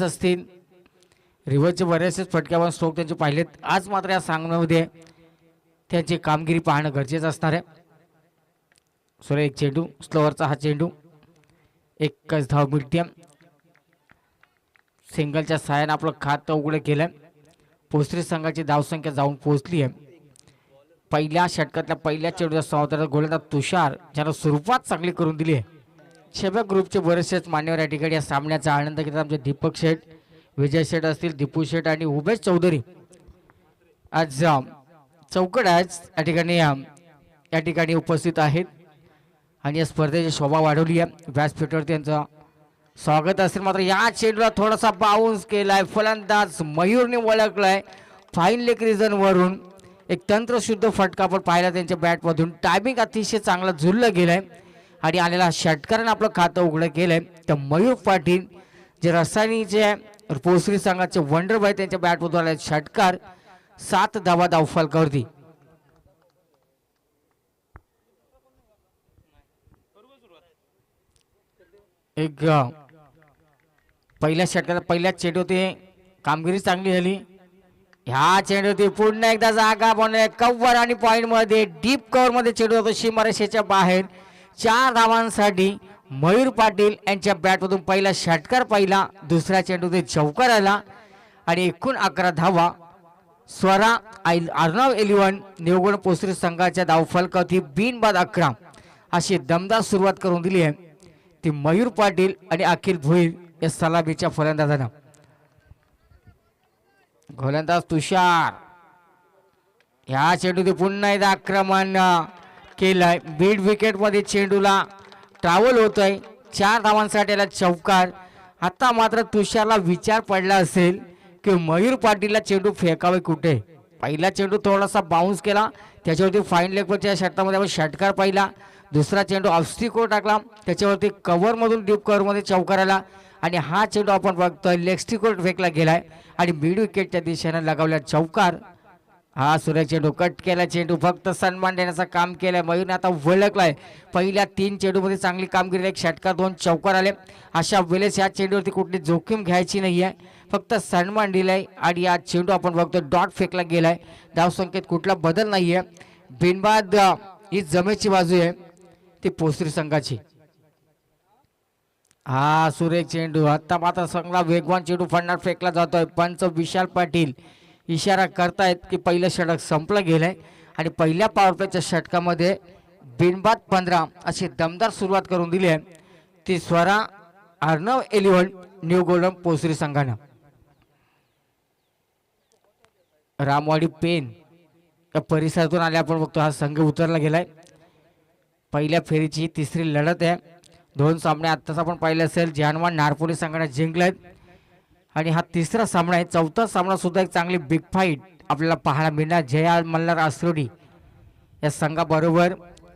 असतील रिव्हर्सचे बरेचसेच फटक्यावर स्ट्रोक त्यांचे पाहिलेत. आज मात्र या सामन्यामध्ये त्यांची कामगिरी पाहणं गरजेचं असणार आहे. सोरे एक चेंडू स्लोअरचा हा चेंडू एकच धाव मिळते. सिंगलच्या सहाय्याने आपलं खातं उघडं केलं. पोस्त्री संघाची धावसंख्या जाऊन पोहोचली आहे. पहिल्या षटकातल्या पहिल्या चेंडूचा सावधान गोलंदाज तुषार ज्यानं सुरुवात चांगली करून दिली आहे. शेबक ग्रुपचे बरेचसेच मान्यवर या ठिकाणी या सामन्याचा आनंद घेतात. आमचे दीपक शेठ, विजय शेठ असतील, दीपू शेठ आणि उमेश चौधरी आज चौकट आज या ठिकाणी उपस्थित आहेत आणि या स्पर्धेची शोभा वाढवली आहे. व्यासपीठावर त्यांचं स्वागत असेल. मात्र या चेंडूला थोडासा बाउन्स केलाय. फलंदाज मयूरने ओळखलाय फाईन लेग रिजन वरून. एक तंत्रशुद्ध फटका आपण पाहिला त्यांच्या बॅटमधून. टायमिंग अतिशय चांगला झुललं गेलंय आणि आलेला षटकाराने आपलं खातं उघडं केलंय. तर मयूर पाटील जे रसायनीचे पोसरी संघाचे वंडरबाय त्यांच्या बॅटमधून आले षटकार 7 धावा धावफलकावरती. एक पहिल्या षटकात पहिल्या चेंडूवरती कामगिरी चांगली झाली. ह्या चेंडूवरती पुन्हा एकदा जागा बनवली कव्हर आणि पॉइंट मध्ये डीप कव्हर मध्ये चेंडू होतो सीमारेषेच्या बाहेर. 4 धावांसाठी मयूर पाटील यांच्या बॅटमधून पहिला षटकार पाहिला. दुसऱ्या चेंडूवरती चौकार आला आणि एकूण 11 धावा. स्वरा अर्णव 11 निवगुण पोसरी संघाच्या धावफलकावरती बिनबाद 11 अशी दमदार सुरुवात करून दिली आहे ती मयूर पाटील आणि अखिल भोईर या सलामीच्या फलंदाजांना. गोलंदाज तुषार ह्या चेंडूने पुन्हा एकदा आक्रमण केलंय. बीड विकेट मध्ये चेंडूला ट्रॅव्हल होतोय. 4 धावांसाठी याला चौकार. आता मात्र तुषारला विचार पडला असेल की मयूर पाटीलला चेंडू फेकावे कुठे. पहिला चेंडू थोडासा बाउन्स केला त्याच्यावरती फाईन लेगच्या षटकामध्ये आपण षटकार पाहिला. दुसरा चेंडू ऑफस्टिकोर टाकला त्याच्यावरती कव्हर मधून डीप कव्हर मध्ये चौकार आला आणि हा चेंडू आपण बघतोय लेग स्टिकोर फेकला गेलाय आणि मिड विकेटच्या दिशेने लगावला चौकार. हा सुरेख चेंडू कट केला. चेंडू फक्त सन्मान देण्याचं काम केलंय. मयूरने आता ओळखलाय पहिल्या 3 चेंडूमध्ये चांगली कामगिरी. एक षटकार 2 चौकार आले. अशा वेळेस या चेंडूवरती कुठली जोखीम घ्यायची नाहीये. फक्त सन्मान दिलाय आणि या चेंडू आपण बघतो डॉट फेकला गेलाय. धावसंख्येत कुठला बदल नाहीये. बिनबाद ही जमेची बाजू आहे ती पोसरी संघाची. हा सुरेख चेंडू आता मात्र चांगला वेगवान चेंडू फंडात फेकला जातोय. पंच विशाल पाटील इशारा करतायत की पहिलं षटक संपलं गेलंय आणि पहिल्या पॉवर प्लेच्या षटकामध्ये बिनबाद 15 अशी दमदार सुरुवात करून दिली आहे ती स्वरा अर्णव 11 न्यू गोल्डन पोसरी संघानं. रामवाडी पेन या परिसरातून आले आपण बघतो. हा संघ उतरला गेलाय. पहिल्या फेरीची 3री लढत आहे. 2 सामने आत्ताच आपण पाहिले असेल जानवान नारपोली संघाने जिंकलेत आणि हा 3रा सामना आहे. 4था सामना सुद्धा एक चांगली बिग फाईट आपल्याला पाहायला मिळणार. जया मल्हार आसरोडी या संघाबरोबर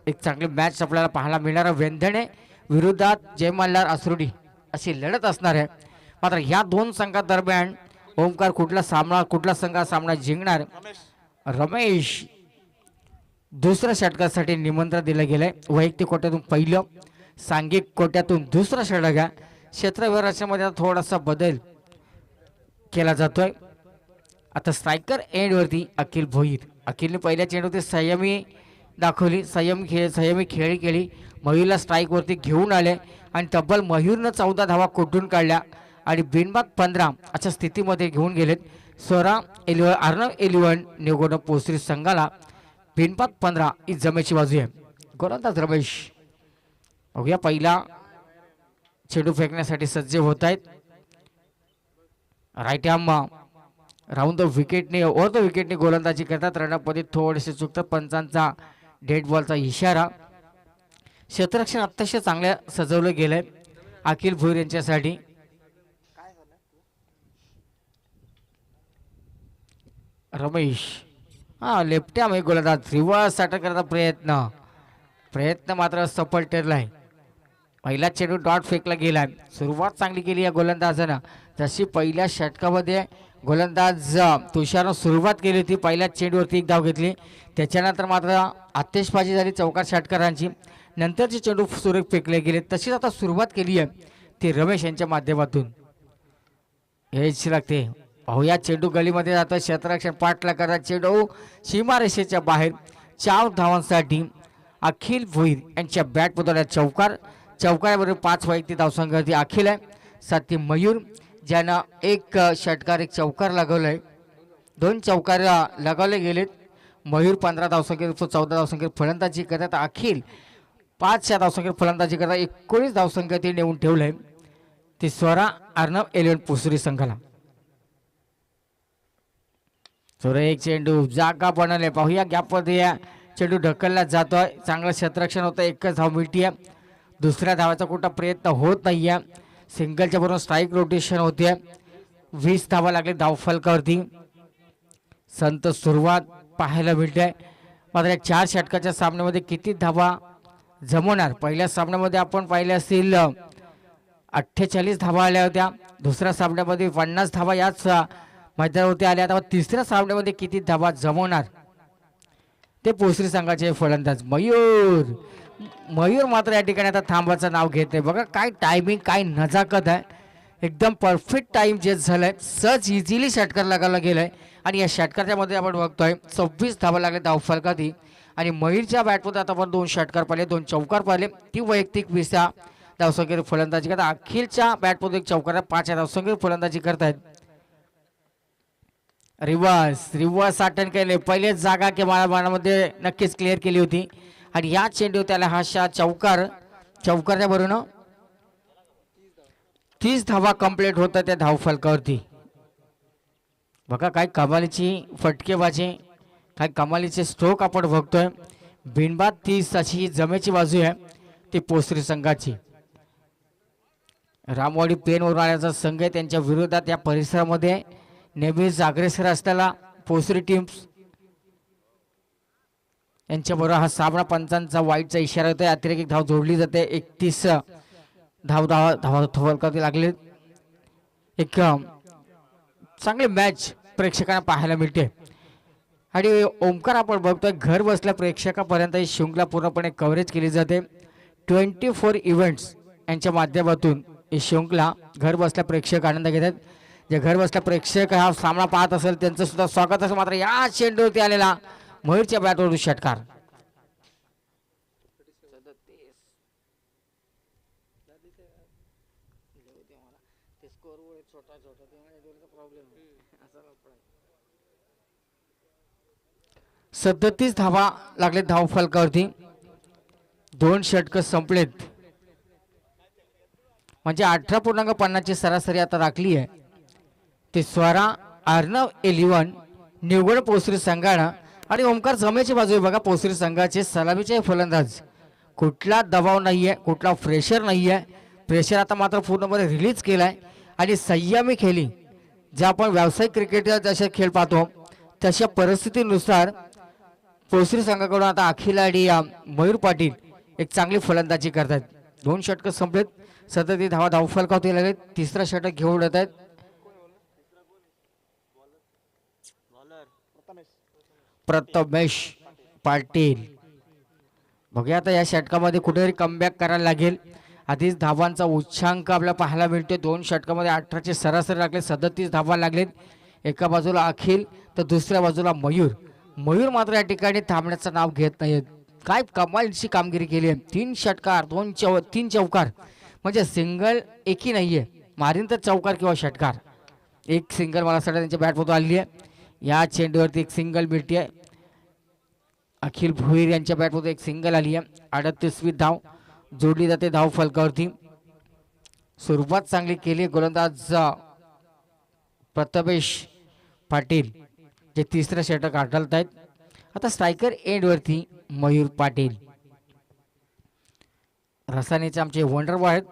एक चांगली मॅच आपल्याला पाहायला मिळणार. वेंधणे विरोधात जय मल्हार आसरोडी अशी लढत असणार आहे. मात्र ह्या 2 संघादरम्यान ओमकार कुठला संघ सामना जिंकणार. रमेश दुसऱ्या षटकासाठी निमंत्रण दिलं गेलंय. वैयक्तिक कोट्यातून पहिलं, सांघिक कोट्यातून दुसरा षटक आहे. क्षेत्रविराच्यामध्ये थोडासा बदल केला जातोय. आता स्ट्रायकर एंडवरती अखिल भोईर. अखिलने पहिल्या चेंडूवरती संयमी दाखवली. संयमी खेळी केली. मयूरला स्ट्राईकवरती घेऊन आले आणि तब्बल मयूरनं 14 धावा कुठून काढल्या आणि बिनबाद 15 अशा स्थितीमध्ये घेऊन गेलेत. स्वरा 11 अर्णव 11 निवडणूक पोसरी संघाला बिनबाद 15 ही जमेची बाजू आहे. गोलंदाज रमेश बघूया पहिला चेंडू फेकण्यासाठी सज्ज होत आहेत. राईट आर्म राऊंड द विकेटने ओव्हर द विकेटने गोलंदाजी करतात. रनअपमध्ये थोडेसे चुकतात. पंचांचा डेड बॉलचा इशारा. क्षेत्ररक्षण अतिशय चांगल्या सजवलं गेलंय अखिल भोईर यांच्यासाठी. रमेश हा लेफ्ट आर्म गोलंदाज रिव्हर्स अटक करण्याचा प्रयत्न मात्र सफल ठरलाय. पहिला चेंडू डॉट फेकला गेलाय. सुरुवात चांगली केली या गोलंदाजानं. जशी पहिल्या षटकामध्ये गोलंदाज तुषारनं सुरुवात केली होती. पहिल्या चेंडूवरती 1 धाव घेतली. त्याच्यानंतर मात्र आतिषबाजी झाली चौकार षटकारांची. नंतरचे चेंडू सुरेख फेकले गेले. तशीच आता सुरुवात केली आहे ती रमेश यांच्या माध्यमातून. घ्यायची लागते. पाहूया चेंडू गलीमध्ये जातो, क्षेत्ररक्षण पाठला करतात, चेंडू सीमारेषेच्या बाहेर. 4 धावांसाठी अखिल भोईर यांच्या बॅट पुतळ्यात चौकार. चौकाराबरोबर 5 वैयक्तिक धावसंघाची अखिल आहे, साथी मयूर ज्यानं एक षटकार एक चौकार लगवलाय. 2 चौकार लगावले गेलेत. मयूर 15 धावसंख्येत 14 धावसंख्येत फलंदाजी करतात. अखिल 5 धावसंख्येत फलंदाजी करतात. 19 धावसंख्येत नेऊन ठेवलंय ते स्वरा अर्णव 11 पुसरी संघाला. एक चेंडू जागा बनवले, पाहूया गॅपमध्ये चेंडू ढकलला जातोय. चांगलं क्षेत्ररक्षण होतं, एकच धाव मिळते. दुसऱ्या धावाचा कुठला प्रयत्न होत नाहीये. सिंगलच्या बरोबर स्ट्राईक रोटेशन होते. 20 धावा लागले धावफलकावरती. संत सुरुवात पाहायला मिळते. मात्र या 4 षटकाच्या सामन्यामध्ये किती धावा जमवणार? पहिल्या सामन्यामध्ये आपण पाहिले असतील 48 धावा आल्या होत्या. दुसऱ्या सामन्यामध्ये 50 धावा याच मैदानावरती आल्या. आता तिसऱ्या सामन्यामध्ये किती धावा जमवणार ते पोसरी संघाचे फलंदाज मयूर. मयूर मात्र या ठिकाणी आता थांबाचं नाव घेते. बघा काय टायमिंग, काय नजाकत आहे. एकदम परफेक्ट टाइम जे झालंय, सहज इझिली षटकार लगावला गेलाय. आणि या षटकाच्या मध्ये आपण बघतोय 26 धावा लागले धावफलकाती. आणि मयूरच्या बॅटमध्ये आता आपण 2 षटकार पाहिले, 2 चौकार पाहिले. ती वैयक्तिक 20 धावसंख्येत फलंदाजी करतात. अखिलच्या बॅटमध्ये 1 चौकार, 5 धावसंख्येत फलंदाजी करतायत. रिव्हर्स अटेंड केले. पहिलेच जागा केमाळामध्ये नक्कीच क्लिअर केली होती. आणि या चेंडू त्याला हा चौकारच्या बरोबर 30 धावा कंप्लीट होतात त्या धावफलकावरती. बघा काय कमालीची फटकेबाजी, काय कमालीचे स्ट्रोक आपण बघतोय. बिनबाद 30 अशी जमेची बाजू आहे ती पोसरी संघाची. रामवाडी पेनवरून आल्याचा संघ आहे. त्यांच्या विरोधात या परिसरामध्ये नेहमीच अग्रेसर असलेला पोसरी टीम्स यांच्याबरोबर हा सामना पंचांचा वाईटचा इशारा होता. अतिरिक्त एक धाव जोडली जाते. 31 धावा लागले. एक चांगली मॅच प्रेक्षकांना पाहायला मिळते. आणि ओमकार आपण बघतोय घर बसल्या प्रेक्षकापर्यंत ही शृंखला पूर्णपणे कव्हरेज केली जाते. 24 इव्हेंट्स यांच्या माध्यमातून ही शृंखला घर बसल्या प्रेक्षक आनंद घेतात. जे घर बसल्या प्रेक्षक हा सामना पाहत असेल त्यांचं सुद्धा स्वागत असेल. मात्र या चेंडूवरती आलेला मयूरच्या बॅटवरून षटकार. सदतीस धावा लागले धावफलकावरती. 2 षटक संपलेत. म्हणजे 18.50 ची सरासरी आता राखली आहे. ते स्वरा अर्णव 11 निवड पोसरी संघानं. आणि ओमकार जमेची बाजू आहे बघा पोसरी संघाचे सलामीचे फलंदाज. कुठला दबाव नाहीये, कुठला प्रेशर नाहीये. प्रेशर आता मात्र पूर्णपणे रिलीज केलाय. आणि संयमी खेळी जे आपण व्यावसायिक क्रिकेट जसे खेळ पाहतो तशा परिस्थितीनुसार पोसरी संघाकडून आता अखिल आणि मयूर पाटील एक चांगली फलंदाजी करतात. 2 षटक संपलेत. 37 धावा धावफलकावरती लागले. तिसरा षटक घेऊन येत आहेत प्रथमेश पाटील. बघूया आता या षटकामध्ये कुठेतरी कमबॅक करायला लागेल. आधीच धावांचा उच्चांक आपल्याला पाहायला मिळतो. 2 षटकामध्ये 18 ची सरासरी लागले. 37 धावा लागलेत. एका बाजूला अखिल तर दुसऱ्या बाजूला मयूर मात्र या ठिकाणी थांबण्याचं नाव घेत नाहीत. काय कमालीची कामगिरी केली आहे. 3 षटकार 3 चौकार म्हणजे सिंगल एकही नाहीये. मारीन तर चौकार किंवा षटकार. एक सिंगल मला सगळ्या त्यांच्या बॅटमधून आली आहे. या चेंडूवरती एक सिंगल मिळते आहे. अखिल भोईर यांच्या बॅटमधून एक सिंगल आली आहे. 38वी धाव जोडली जाते धावफलकावरती. सुरुवात चांगली केली गोलंदाज प्रथमेश पाटील जे तिसरं षटक आढळत आहेत. आता स्ट्रायकर एंडवरती मयूर पाटील. रसानीचे आमचे वंडर बॉय आहेत.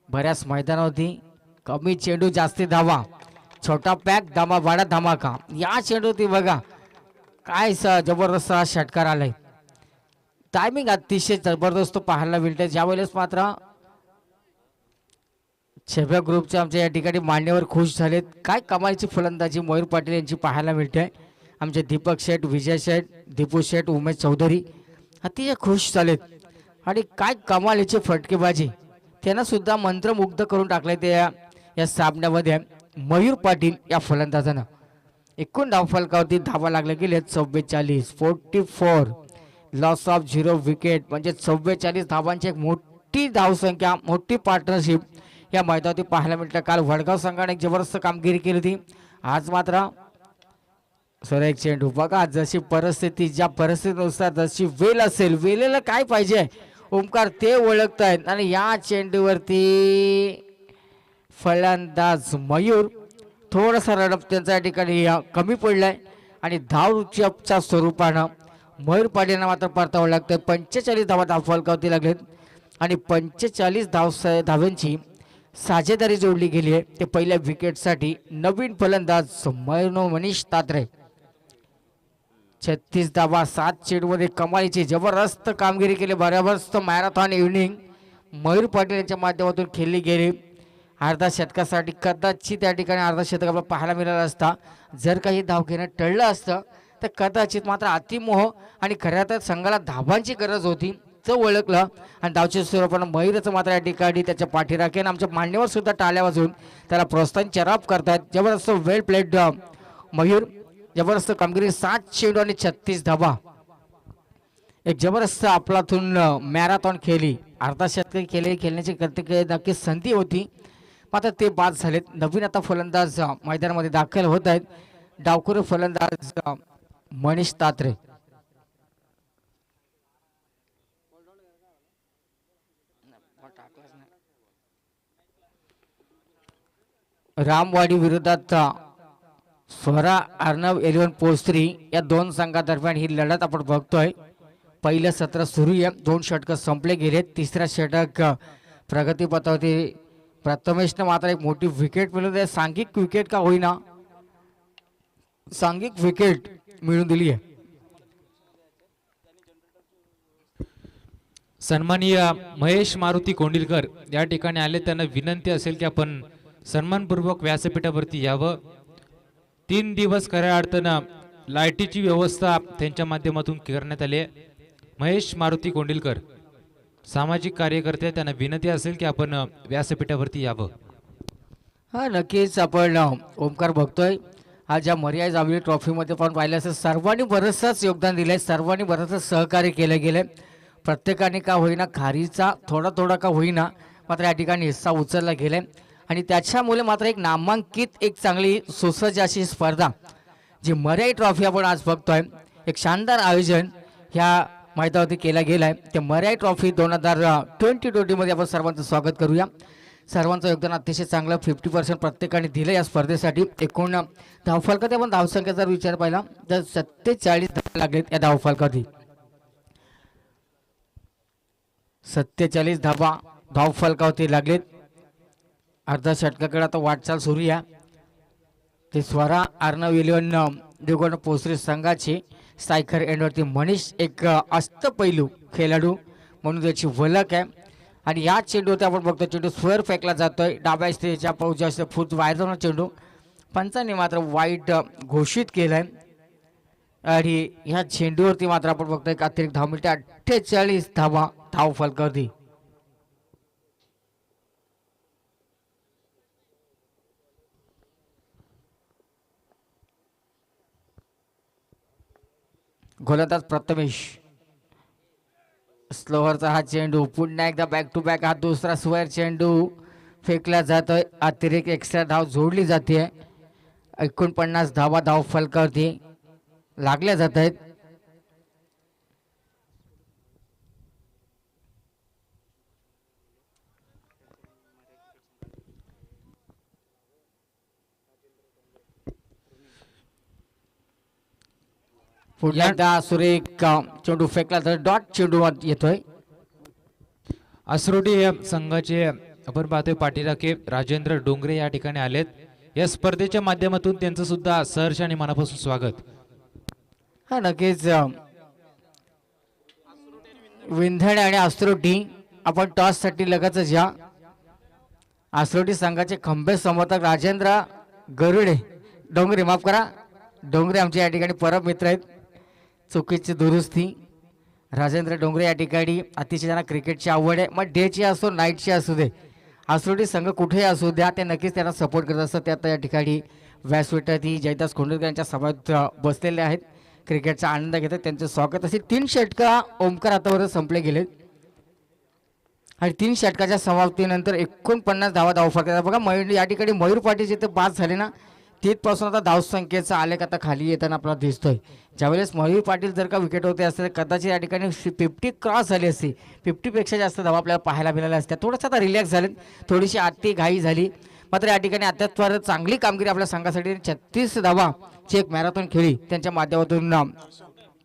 बऱ्याच मैदानावरती कमी चेंडू जास्ती धावा, छोटा पॅक वाडा धमाका. या चेंडूवरती बघा काय जबरदस्त षटकार आलाय. टायमिंग अतिशय जबरदस्त पाहायला मिळते. ज्यावेळेस मात्र छेब्या ग्रुपचे आमच्या या ठिकाणी मान्यवर खुश झालेत. काय कमालीची फलंदाजी मयूर पाटील यांची पाहायला मिळते. आमचे दीपक शेठ, विजय शेठ, दीपू शेठ, उमेश चौधरी अतिशय खुश झालेत. आणि काय कमालीची फटकेबाजी, त्यांना सुद्धा मंत्रमुग्ध करून टाकले ते या सामन्यामध्ये. मयूर पाटील या फलंदाजानं. एकूण धावफलकावरती धावा लागल्या गेले 44, 44. लॉस ऑफ 0 विकेट म्हणजे 44 धावांची एक मोठी धावसंख्या, मोठी पार्टनरशिप या मैदानावरती पाहायला मिळतं. काल वडगाव संघाने एक जबरदस्त कामगिरी केली होती. आज मात्र एक चेंडू बघा, जशी परिस्थिती, ज्या परिस्थितीनुसार जशी वेळ असेल, वेळेला काय पाहिजे ओमकार ते ओळखतायत. आणि या चेंडूवरती फलंदाज मयूर थोडासा रडप त्यांच्या या ठिकाणी कमी पडलाय आणि धावच्या स्वरूपानं मयूर पाटीलना मात्र परतावं लागतं. 45 धावा धावफलकावरती लागलेत आणि 45 धावांची साझेदारी जोडली गेली आहे. ते पहिल्या विकेटसाठी नवीन फलंदाज मनीष तात्रे. 36 धावा 7 चेंडूमध्ये कमालीची जबरदस्त कामगिरी केली. बरोबरच मॅरेथॉन इव्हनिंग मयूर पाटील यांच्या माध्यमातून खेळली गेली. अर्धा शतकासाठी कदाचित त्या ठिकाणी अर्धा शतक आपल्याला पाहायला मिळाला असता. जर काही धाव घेणं टळलं असतं तर कदाचित मात्र अतिमोह आणि खऱ्या तर संघाला धावांची गरज होती तो ओळखलं आणि धावच्या स्वरूपानं मयूरचं मात्र या ठिकाणी त्याच्या पाठीराखे आमच्या मांडीवर सुद्धा टाळ्या वाजवून त्याला प्रोत्साहन चराप करतात. जबरदस्त वेल प्लेड मयूर, जबरदस्त कामगिरी. 7 चेंडू आणि 36 धावा. एक जबरदस्त आपलातून मॅरेथॉन खेळली. अर्धा शतक खेळण्याची नक्कीच संधी होती, मात्र ते बाद झालेत. नवीन आता फलंदाज मैदानामध्ये दाखल होत आहेत. डावखुरी फलंदाज मनीष तात्रे. रामवाडी विरोधात स्वरा अर्णव 11 पोस्त्री या दोन संघादरम्यान ही लढत आपण बघतोय. पहिलं सत्र सुरू आहे. 2 षटक संपले गेले. तिसरा षटक प्रगतीपथावरती प्रथमेशनं मात्र एक मोठी विकेट मिळवून दिली. सांघिक विकेट का होईना, सांघिक विकेट मिळवून दिली आहे. सन्माननीय महेश मारुती कोंडिलकर या ठिकाणी आले. त्यांना विनंती असेल की आपण सन्मानपूर्वक व्यासपीठावरती यावं. 3 दिवस खऱ्या अर्थानं लाईटीची व्यवस्था त्यांच्या माध्यमातून करण्यात आली आहे. महेश मारुती कोंडिलकर सामाजिक कार्यकर्ते, त्यांना विनंती असेल की आपण व्यासपीठावरती यावं. हा नक्कीच आपण ओमकार बघतोय. आज या मर्यादा जावली ट्रॉफीमध्ये पण पाहिलं असेल सर्वांनी बरंचसंच योगदान दिलंय, सर्वांनी बरंचसं सहकार्य केलं गेलं. प्रत्येकाने का होईना खारीचा थोडा थोडा का होईना मात्र या ठिकाणी हिस्सा उचलला गेलाय आणि त्याच्यामुळे मात्र एक नामांकित एक चांगली सुसज्ज अशी स्पर्धा जी मर्यादा ट्रॉफी आपण आज बघतोय, एक शानदार आयोजन ह्या मैदानावरती केला गेलाय. ते मर्यादा ट्रॉफी 2020 मध्ये आपण सर्वांचं स्वागत करूया. सर्वांचं योगदान अतिशय चांगलं 50% प्रत्येकाने दिलं या स्पर्धेसाठी. एकूण धावफलकात आपण धावसंख्येचा विचार पाहिला तर 47 धावा लागलेत या धावफलकावरती. 47 धावा धावफलकावरती लागलेत. अर्धा षटकाकडे आता वाटचाल सुरू आहे. ते स्वरा अर्णव 11 देवगण पोसरे संघाचे स्ट्रायकर एंडवरती मनीष एक अष्टपैलू खेळाडू म्हणून त्याची वलक आहे. आणि या चेंडूवरती आपण बघतो चेंडू स्क्वेअर फेकला जातोय. डाव्या स्त्रीच्या पौजा फूट बाहेर जाऊन चेंडू पंचांनी मात्र वाईट घोषित केलंय. आणि ह्या चेंडूवरती मात्र आपण बघतोय एक अतिरिक्त धाव मिळते. 48 धावा धावफलकावरती. गोलंदाज प्रथमेश. स्लोअरचा हा चेंडू पुन्हा एकदा बॅक टू बॅक हा दुसरा स्क्वेअर चेंडू फेकला जातोय. अतिरिक्त एक्स्ट्रा धाव जोडली जाते. 49 धावा धावफलकावरती लागल्या जात आहेत. पुन्हा एकदा सुरेख चेंडू फेकला तर डॉट चेंडू येतोय. असरोटी या संघाचे आपण पाहतोय पाठीराखे राजेंद्र डोंगरे या ठिकाणी आलेत. या स्पर्धेच्या माध्यमातून त्यांचं सुद्धा सहर्ष आणि मनापासून स्वागत. हा नक्कीच विंधणे आणि आसरोटी आपण टॉस साठी लगतच या. आसरोटी संघाचे खंबे समर्थक राजेंद्र गरुडे डोंगरे, माफ करा डोंगरे आमचे या ठिकाणी परम मित्र आहेत. चुकीची दुरुस्ती. राजेंद्र डोंगरे या ठिकाणी अतिशय त्यांना क्रिकेटची आवड आहे, मग डेची असो नाईटची असू दे आसरोटी संघ कुठेही असू द्या ते नक्कीच त्यांना सपोर्ट करत असतात. त्यात या ठिकाणी व्यासपीठावरती जयदास खोंडकर यांच्या सभेत बसलेले आहेत, क्रिकेटचा आनंद घेतात. त्यांचं स्वागत असेल. 3 षटका ओमकार हातावर संपले गेले आणि 3 षटकाच्या समाप्तीनंतर 49 धावा धावफलकाचा बघा. मयूर या ठिकाणी मयूर पाटील जिथे पास झाले ना तिथपासून आता धावसंख्येचा आलेख आता खाली येताना आपल्याला दिसतोय. ज्यावेळेस मयूर पाटील जर का विकेट होते असते तर कदाचित या ठिकाणी 50 क्रॉस झाली असती. 50पेक्षा जास्त धावा आपल्याला पाहायला मिळाल्या असत्या. थोडंसं आता रिलॅक्स झाले, थोडीशी आत्ती घाई झाली. मात्र या ठिकाणी अत्यात्वार चांगली कामगिरी आपल्या संघासाठी 36 धावाची एक मॅरेथॉन खेळी त्यांच्या माध्यमातून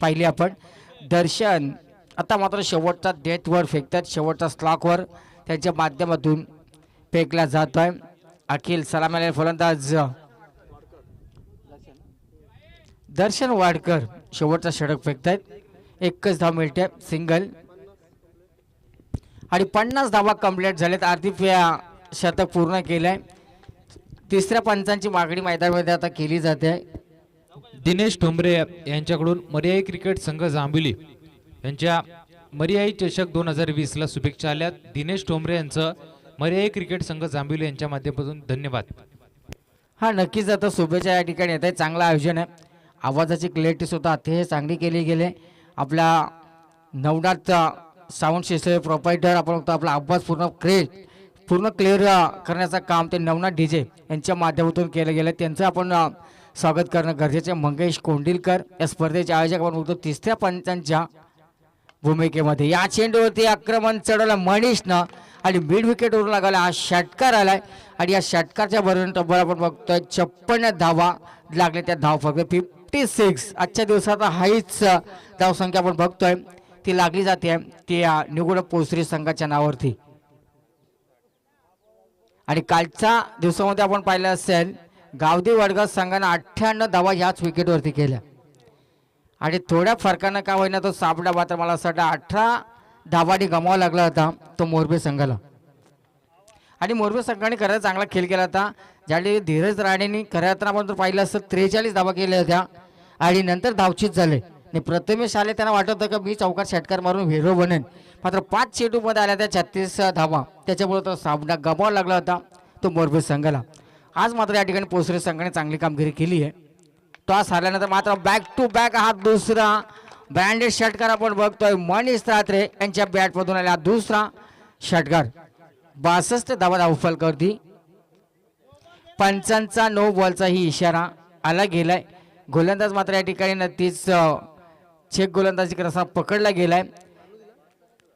पाहिली आपण. दर्शन आता मात्र शेवटचा डेथवर फेकतात, शेवटचा स्लॉकवर त्यांच्या माध्यमातून फेकला जात आहे. अखिल सलामी फलंदाज दर्शन वाडकर शेवटचा षटक फेकतायत. 1च धाव मिळते, सिंगल आणि 50 धावा कंप्लीट झालेत. अर्धी शतक पूर्ण केलंय. तिसऱ्या पंचांची मागणी मैदानामध्ये आता केली जाते. दिनेश ठोंबरे यांच्याकडून मर्याई क्रिकेट संघ जांभिवली यांच्या मर्याई चषक 2020 ला शुभेच्छा आल्यात. दिनेश ठोंबरे यांचं मर्याई क्रिकेट संघ जांभिवली यांच्या माध्यमातून धन्यवाद. हा नक्कीच आता शुभेच्छा या ठिकाणी येत आहे. चांगलं आयोजन आहे. आवाजाची क्लॅरिटी सुद्धा अतिशय चांगली केली गेली. आपल्या नवनाथ साऊंड सिस्टम प्रोपायटर आपण बघतो आपला आवाज पूर्ण क्लिअर करण्याचं काम ते नवनाथ डीजे यांच्या माध्यमातून केलं गेलं. त्यांचं आपण स्वागत करणं गरजेचे. मंगेश कोंडिलकर या स्पर्धेचे आयोजक आपण बघतो तिसऱ्या पंचांच्या भूमिकेमध्ये. या चेंडूवरती आक्रमण चढवलं मनीषनं आणि मिड विकेटवरून लागला हा षटकार आलाय आणि या षटकारच्या बरोबर तब्बल आपण बघतोय 56 धावा लागले त्या धाव फक्त 56. आजच्या दिवसात हाईच धावसंख्या आपण बघतोय ती लागली जाते ती निगुड पोसरी संघाच्या नावावरती. आणि कालच्या दिवसामध्ये आपण पाहिलं असेल गावदी वडगाव संघानं 98 धावा ह्याच विकेटवरती केल्या आणि थोड्या फरकानं का होईना तो सापडा. मात्र मला असं वाटतं 18 धावांनी गमावा लागला होता तो मोरबी संघाला. आणि मोरबी संघाने खरं चांगला खेळ केला होता. ज्यावेळी धीरज राणेंनी खऱ्या अर्थानं आपण जर पाहिलं असतं 43 धावा केल्या होत्या आणि नंतर धावचीत झाले. आणि प्रथमेश आले त्यांना वाटत होतं की मी चौकार षटकार मारून हिरो बनेन. मात्र 5 चेंडूमध्ये आल्या त्या 36 धावा. त्याच्यामुळे तो सामना गमावा लागला होता तो मोरबी संघाला. आज मात्र या ठिकाणी पोसरे संघाने चांगली कामगिरी केली आहे. टॉस हारल्यानंतर मात्र बॅक टू बॅक हा दुसरा ब्रँडेड षटकार आपण बघतोय. मनीष त्रात्रे यांच्या बॅटमधून आला दुसरा षटकार. 62 धावा धावफलकावरती. पंचांचा नो बॉलचा ही इशारा आला गेलाय. गोलंदाज मात्र या ठिकाणी नक्कीच चेक गोलंदाजी करताना पकडला गेलाय.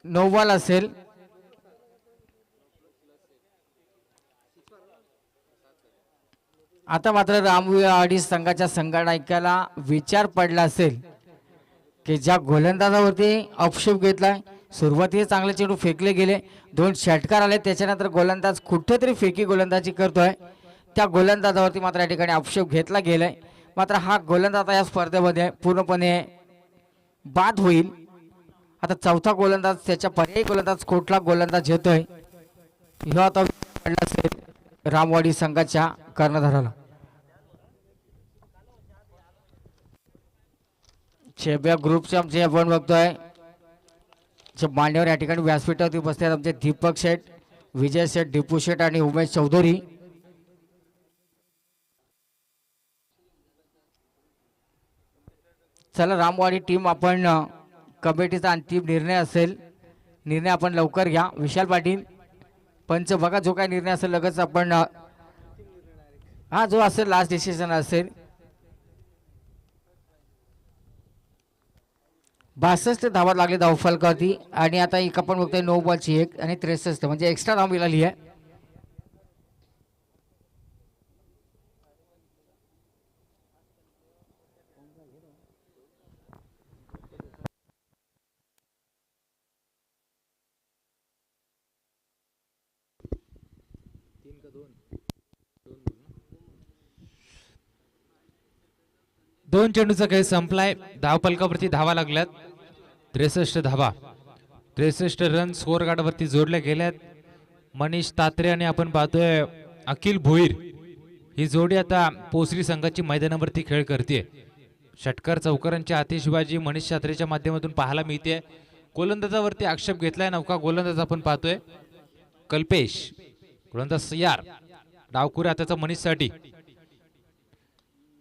नो बॉल असेल. आता मात्र रामवाडी संघाच्या संघनायकाला विचार पडला असेल की ज्या गोलंदाजावरती अपशेप घेतलाय. सुरुवातीला चांगले चेंडू फेकले गेले, 2 षटकार आले, त्याच्यानंतर गोलंदाज कुठेतरी फेकी गोलंदाजी करतोय. त्या गोलंदाजावरती मात्र या ठिकाणी अपशेप घेतला गेलाय. मात्र हा गोलंदाज या स्पर्धेमध्ये पूर्णपणे बाद होईल. आता चौथा गोलंदाज त्याच्या पर्यायी गोलंदाज कुठला गोलंदाज येतोय हे आता पडला असेल रामवाडी संघाच्या कर्णधाराला. छेब्या ग्रुपचे आमचे आपण बघतोय मान्यवर या ठिकाणी व्यासपीठावरती उपस्थित आहेत आमचे दीपक शेठ, विजय शेठ, दीपू शेठ आणि उमेश चौधरी. चला रामवाडी टीम आपण कमिटीचा अंतिम निर्णय असेल, निर्णय आपण लवकर घ्या. विशाल पाटील पंच बघा जो काय निर्णय असेल लगेच आपण हा जो असेल लास्ट डिसिजन असेल. 62 धावा लागले धावफलकावरती आणि आता एक आपण बघतोय नो बॉलची 1 आणि 63 म्हणजे एक्स्ट्रा धाव मिळाली आहे. दोन चेंडूचा खेळ संपलाय. धावफलकावरती धावा लागल्यात 63 धावा, 63 रन स्कोअर कार्डवरती जोडल्या गेल्यात. मनीष तात्रे आणि आपण पाहतोय अखिल भोईर ही जोडी आता पोसरी संघाची मैदानावरती खेळ करते. षटकार चौकारांची आतिषबाजी मनीष तात्रेच्या माध्यमातून पाहायला मिळते. गोलंदाजावरती आक्षेप घेतलाय नौका गोलंदाज आपण पाहतोय कल्पेश गोलंदाज तयार, डावकुऱ्या त्याचा मनीषसाठी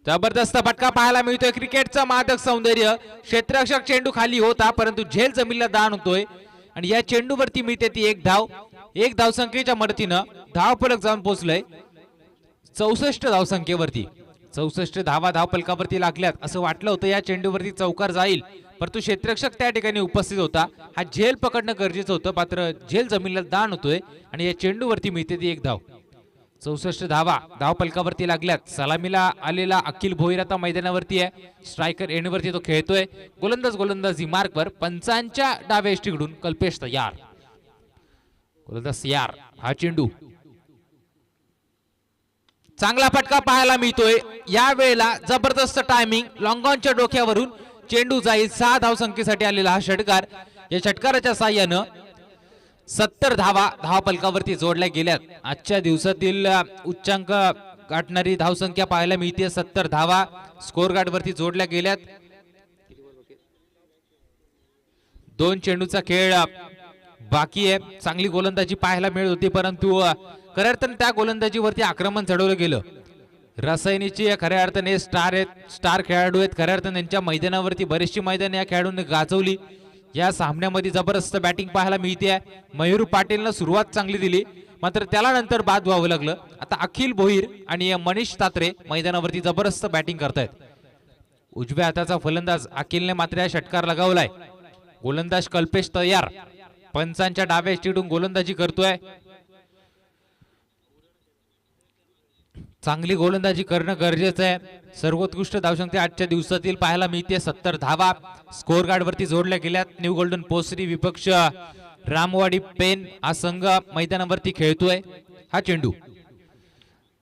जबरदस्त फटका पाहायला मिळतोय. क्रिकेटचं मादक सौंदर्य. क्षेत्ररक्षक चेंडू खाली होता परंतु झेल जमिनीला दान होतोय आणि या चेंडूवरती मिळते ती एक धाव. एक धावसंख्येच्या मदतीनं धावफलक जाऊन पोहोचलंय 64 धावसंख्येवरती. 64 धावा धावफलकावरती लागल्यात असं वाटलं होतं या चेंडूवरती चौकार जाईल, परंतु क्षेत्ररक्षक त्या ठिकाणी उपस्थित होता. हा झेल पकडणं गरजेचं होतं, मात्र झेल जमिनीला दान होतोय आणि या चेंडूवरती मिळते ती एक धाव. 64 धावा धावफलकावरती लागल्यात. सलामीला आलेला अखिल भोईर आता मैदानावरती आहे. स्ट्रायकर एंडवरती तो खेळतोय. गोलंदाजी मार्कवर पंचांच्या डाव्या यष्टीकडून कल्पेश तयार. गोलंदाज तयार. हा चेंडू चांगला फटका पाहायला मिळतोय. या वेळेला जबरदस्त टायमिंग. लॉंगॉनच्या डोक्यावरून चेंडू जाईल. 6 धावसंख्येसाठी आलेला हा षटकार. या षटकाराच्या साह्यानं 70 धावा धावफलकावरती जोडल्या गेल्यात. आजच्या दिवसातील उच्चांक गाठणारी धावसंख्या पाहायला मिळते. 70 धावा स्कोर गार्ड वरती जोडल्या गेल्यात. 2 चेंडूचा खेळ बाकी आहे. चांगली गोलंदाजी पाहायला मिळत होती, परंतु खऱ्या अर्थाने त्या गोलंदाजीवरती आक्रमण चढवलं गेलं. रसायनीची खऱ्या अर्थाने स्टार खेळाडू आहेत. खऱ्या अर्थाने त्यांच्या मैदानावरती बरीचशी मैदान या खेळाडूंनी गाजवली. या सामन्यामध्ये जबरदस्त बॅटिंग पाहायला मिळते. मयूर पाटीलनं सुरुवात चांगली दिली, मात्र त्याला नंतर बाद व्हावं लागलं. आता अखिल भोईर आणि मनीष तात्रे मैदानावरती जबरदस्त बॅटिंग करतायत. उजव्या हाताचा फलंदाज अखिलने मात्र या षटकार लगावलाय. गोलंदाज कल्पेश तयार. पंचांच्या डाव्या यष्टीकडून गोलंदाजी करतोय. चांगली गोलंदाजी करणं गरजेचं आहे. सर्वोत्कृष्ट धावसंख्या आजच्या दिवसातील पाहायला मिळते. 70 धावा स्कोर गार्ड वरती जोडल्या गेल्यात. न्यू गोल्डन पोसरी विपक्ष रामवाडी पेन हा संघ मैदानावरती खेळतोय. हा चेंडू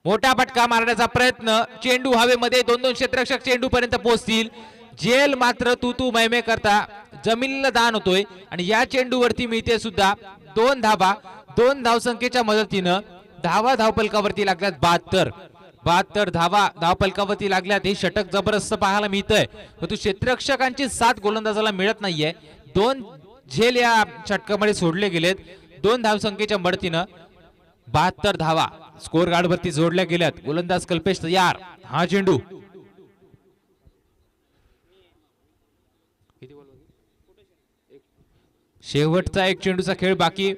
मोठा फटका मारण्याचा प्रयत्न. चेंडू हवेमध्ये. 2 क्षेत्ररक्षक चेंडू पर्यंत पोहोचतील. जेल मात्र तू मैमे करता जमिनीला दान होतोय आणि या चेंडूवरती मिळते सुद्धा 2 धावा. 2 धावसंख्येच्या मदतीनं धावा धावफलकावरती लागल्यात 72 धावा धावफलकावरती लागल्यात. हे षटक जबरदस्त पाहायला मिळतंय, परंतु क्षेत्ररक्षकांची साथ गोलंदाजाला मिळत नाहीये. 2 झेल या षटकामध्ये सोडले गेलेत. 2 धावसंख्येच्या मदतीनं 72 धावा स्कोर गार्ड वरती जोडल्या गेल्यात. गोलंदाज कल्पेश तयार. हा चेंडू शेवटचा एक चेंडूचा खेळ बाकी.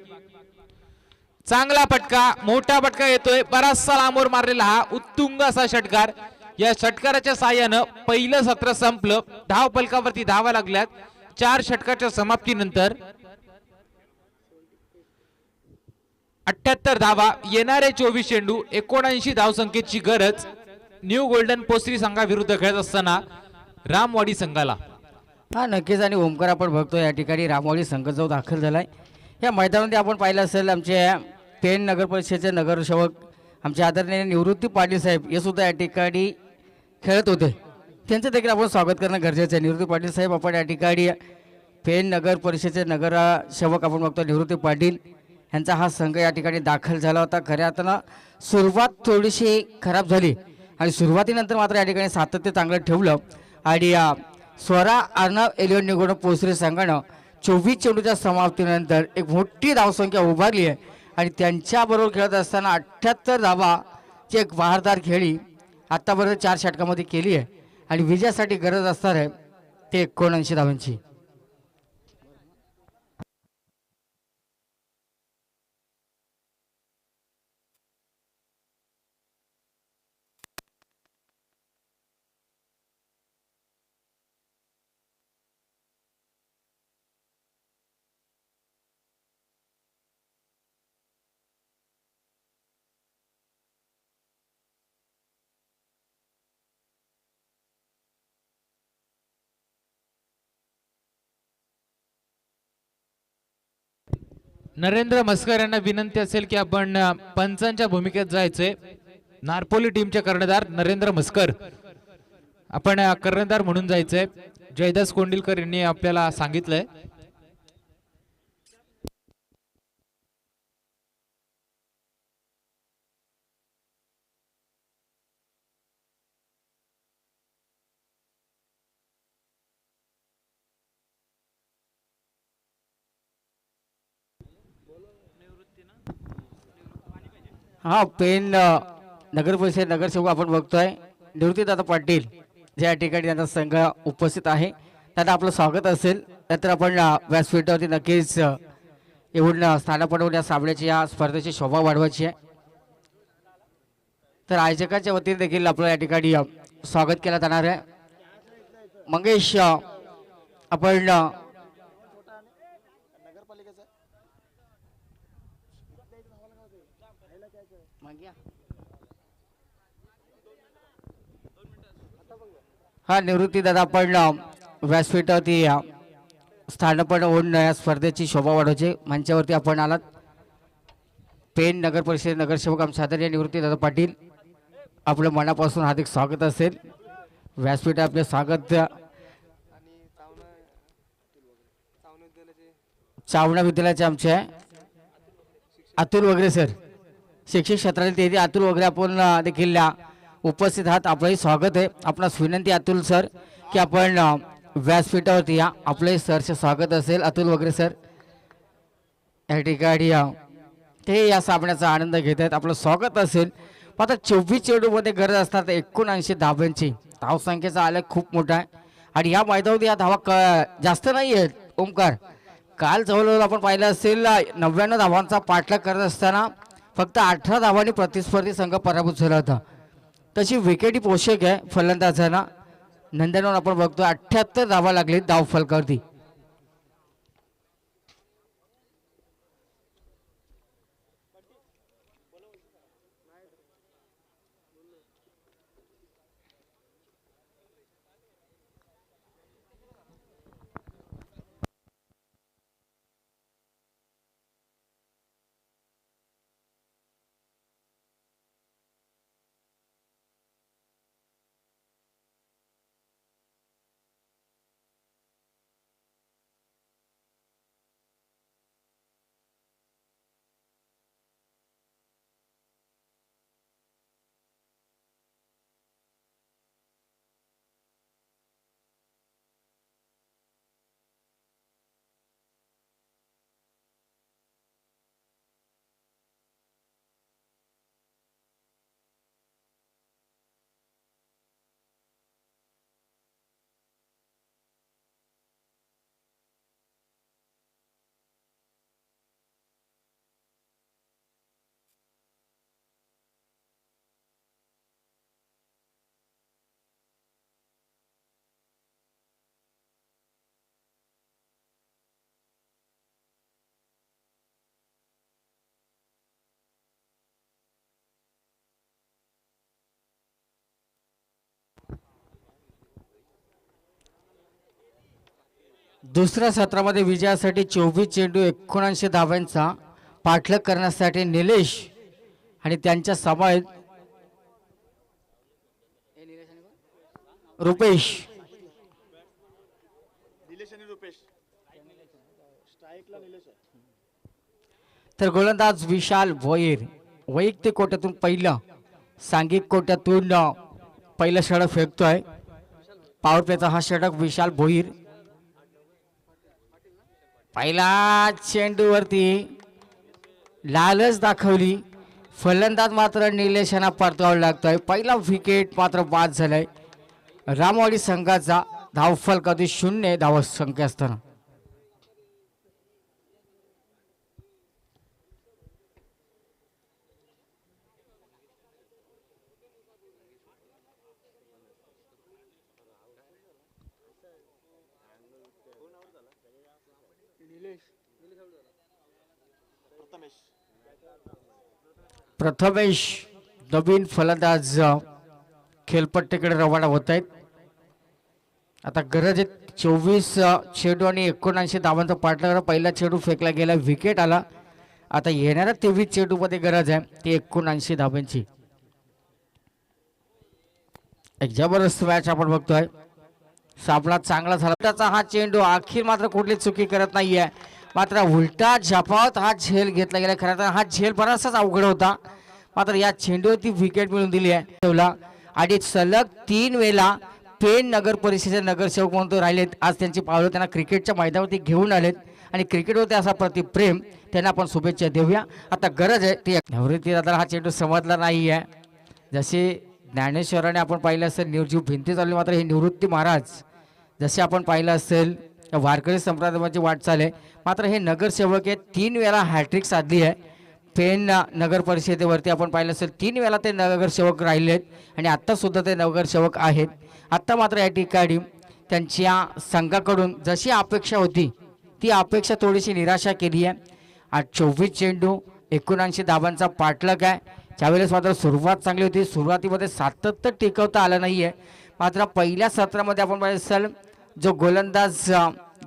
चांगला फटका, मोठा फटका येतोय. बराचसा लांबवर मारलेला हा उत्तुंग असा षटकार. या षटकाराच्या साह्यानं पहिलं सत्र संपलं. धावफलकावरती धावा लागल्यात. 4 षटकाच्या समाप्तीनंतर 78 धावा. येणारे 24 चेंडू. 79 धावसंख्येची गरज न्यू गोल्डन पोसरी संघाविरुद्ध खेळत असताना रामवाडी संघाला. हा नक्कीच. आणि ओमकार आपण बघतो या ठिकाणी रामवाडी संघ जो दाखल झालाय या मैदानामध्ये आपण पाहिलं असेल आमचे पेन नगर परिषदेचे नगरसेवक आमचे आदरणीय निवृत्ती पाटील साहेब हे सुद्धा या ठिकाणी खेळत होते. त्यांचं देखील आपण स्वागत करणं गरजेचं आहे. निवृत्ती पाटील साहेब आपण या ठिकाणी पेन नगर परिषदेचे नगरसेवक आपण बघतो निवृत्ती पाटील यांचा हा संघ या ठिकाणी दाखल झाला होता. खऱ्या अर्थानं सुरुवात थोडीशी खराब झाली आणि सुरुवातीनंतर मात्र या ठिकाणी सातत्य चांगलं ठेवलं आणि स्वरा अर्णव एलियन निगोड पोसरी संघानं 24 चेंडूच्या समाप्तीनंतर एक मोठी धावसंख्या उभारली आहे आणि त्यांच्याबरोबर खेळत असताना 78 धावाची एक बहारदार खेळी आत्तापर्यंत 4 षटकामध्ये केली आहे आणि विजयासाठी गरज असणार आहे ते 79 धावांची. नरेंद्र म्हस्कर यांना विनंती असेल की आपण पंचांच्या भूमिकेत जायचंय. नारपोली टीमचे कर्णधार नरेंद्र म्हस्कर आपण कर्णधार म्हणून जायचंय. जयदास कोंडिलकर यांनी आपल्याला सांगितलंय. हा पेन नगर परिषद नगरसेवक आपण बघतोय निवृत्तीदादा पाटील जे या ठिकाणी त्यांचा संघ उपस्थित आहे. त्यांना आपलं स्वागत असेल. नंतर आपण व्यासपीठावरती नक्कीच येऊन स्थानापन्न या सामन्याची या स्पर्धेची शोभा वाढवायची आहे. तर आयोजकांच्या वतीने देखील आपलं या ठिकाणी स्वागत केलं जाणार आहे. मंगेश आपण हा निवृत्ती दादा आपण व्यासपीठावरती स्थानापन्न होऊन या स्पर्धेची शोभा वाढवायची मंचावरती आपण आलात. पेन नगर परिषद नगरसेवक आमचे आदरणीय निवृत्ती दादा पाटील आपलं मनापासून हार्दिक स्वागत असेल. व्यासपीठ आपले स्वागत चावणा विद्यालयाचे आमचे अतुल वगैरे सर शिक्षक क्षेत्रातील ते अतुल वगैरे आपण देखील उपस्थित आहात. आपलंही स्वागत आहे. आपणास विनंती अतुल सर की आपण व्यासपीठावरती या. आपलंही सरचे स्वागत असेल अतुल वगैरे सर या ठिकाणी ते या सामन्याचा आनंद घेत आहेत. आपलं स्वागत असेल. आता 24 चेंडूमध्ये गरज असतात 79 धावांची. धावसंख्येचा आलेख खूप मोठा आहे आणि या मैदानावर या धावा जास्त नाही आहेत. ओमकार काल जवळजवळ आपण पाहिलं असेल 99 धावांचा पाठलाग करत असताना फक्त 18 धावांनी प्रतिस्पर्धी संघ पराभूत झाला होता. तशी विकेटी पोषक आहे फलंदाजांना. नंदनवर आपण बघतो 78 धावा लागली धाव फलकावरती. दुसऱ्या सत्रामध्ये विजयासाठी 24 चेंडू 79 धावांचा पाठलाग करण्यासाठी निलेश आणि त्यांच्या समावेत रुपेश तर गोलंदाज विशाल भोईर वैयक्तिक कोट्यातून पहिलं सांघिक कोट्यातून पहिलं षटक फेकतोय. पॉवर प्लेचा हा षटक विशाल भोईर. पहिला चेंडूवरती लालच दाखवली. फलंदाज मात्र निलेश यांना परतावा लागतोय. पहिला विकेट मात्र बाद झालाय. रामवाडी संघाचा धावफल कधी 0 धाव संख्या असताना प्रथमेश नवीन फलंदाज खेळपट्टीकडे रवाना होत आहेत. आता गरज आहे 24 चेंडू आणि 79 धावांचा पाठलाग. पहिला चेंडू फेकला गेला विकेट आला. आता येणाऱ्या 23 चेंडूमध्ये गरज आहे ती 79 धावांची. एक जबरदस्त मॅच आपण बघतोय. सामना चांगला झाला. त्याचा हा चेंडू अखेर मात्र कुठली चुकी करत नाहीये. मात्र उलटा झपावत हा झेल घेतला गेला. खरं तर हा झेल बराचसाच अवघड होता. मात्र या चेंडूवरती विकेट मिळून दिली आहे ठेवला. आणि सलग 3 वेळा पेन नगर परिषदेचे नगरसेवक म्हणून तो राहिलेत. आज त्यांची पावलं त्यांना क्रिकेटच्या मैदानावरती घेऊन आलेत आणि क्रिकेटवरती असा प्रतिप्रेम त्यांना आपण शुभेच्छा देऊया. आता गरज आहे ती निवृत्ती दादा हा चेंडू समजला नाही आहे. जसे ज्ञानेश्वराने आपण पाहिलं असेल निर्जीव भिंती चालली, मात्र हे निवृत्ती महाराज जसे आपण पाहिलं असेल वारकरी संप्रदायाची वाटचाल आहे. मात्र हे नगरसेवक आहे 3 वेळा हॅट्रिक साधली आहे. पेन नगर परिषदेवरती आपण पाहिलं असेल 3 वेळा ते नगरसेवक राहिले आहेत आणि आत्तासुद्धा ते नगरसेवक आहेत. आत्ता मात्र या ठिकाणी त्यांच्या संघाकडून जशी अपेक्षा होती ती अपेक्षा थोडीशी निराशा केली आहे. आज 24 चेंडू 79 धावांचा पाठलाग आहे. त्यावेळेस मात्र सुरुवात चांगली होती, सुरुवातीमध्ये सातत्य टिकवता आलं नाही आहे. मात्र पहिल्या सत्रामध्ये आपण पाहिलं असेल जो गोलंदाज